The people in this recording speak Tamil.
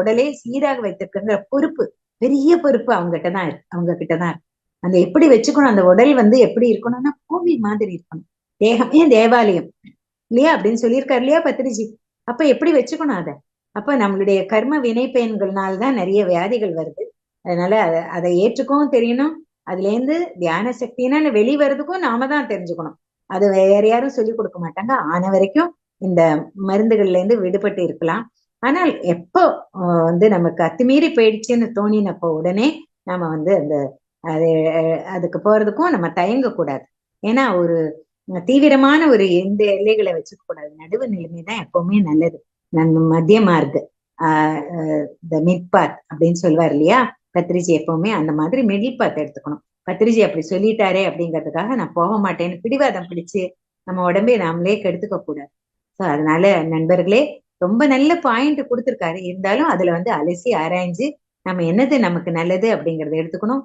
உடலை சீராக வைத்திருக்கிற பொறுப்பு, பெரிய பொறுப்பு அவங்க கிட்டதான் இருக்கு. அந்த எப்படி வச்சுக்கணும், அந்த உடல் எப்படி இருக்கணும்னா கோவில் மாதிரி இருக்கணும். தேகமே தேவாலயம் இல்லையா அப்படின்னு சொல்லியிருக்காரு இல்லையா பத்திரிஜி. அப்ப எப்படி வச்சுக்கணும் அதை? அப்ப நம்மளுடைய கர்ம வினை பயன்கள்னால்தான் நிறைய வியாதிகள் வருது. அதனால அதை ஏற்றுக்கவும் தெரியணும். அதுல இருந்து தியான சக்தின்னு வெளிவரதுக்கும் நாம தான் தெரிஞ்சுக்கணும். அது வேற யாரும் சொல்லிக் கொடுக்க மாட்டாங்க. ஆன வரைக்கும் இந்த மருந்துகள்ல இருந்து விடுபட்டு இருக்கலாம். ஆனால் எப்போ நமக்கு அத்துமீறி போயிடுச்சுன்னு தோணினப்போ உடனே நாம அந்த அது அதுக்கு போறதுக்கும் நம்ம தயங்க கூடாது. ஏன்னா ஒரு தீவிரமான ஒரு எந்த எல்லைகளை வச்சுக்க கூடாது. நடுவு நிலைமைதான் எப்பவுமே நல்லது. மத்திய மார்க் த மிட் பாத் அப்படின்னு சொல்லுவார் இல்லையா பத்ரிஜி. எப்பவுமே அந்த மாதிரி மிடில் பாத் எடுத்துக்கணும். பத்ரிஜி அப்படி சொல்லிட்டாரே அப்படிங்கிறதுக்காக நான் போக மாட்டேன்னு பிடிவாதம் பிடிச்சு நம்ம உடம்பே நாமளே கெடுத்துக்க கூடாது. ஸோ அதனால நண்பர்களே, ரொம்ப நல்ல பாயிண்ட் கொடுத்துருக்காரு. இருந்தாலும் அதுல அலசி ஆராய்ஞ்சு நம்ம என்னது நமக்கு நல்லது அப்படிங்கறத எடுத்துக்கணும்.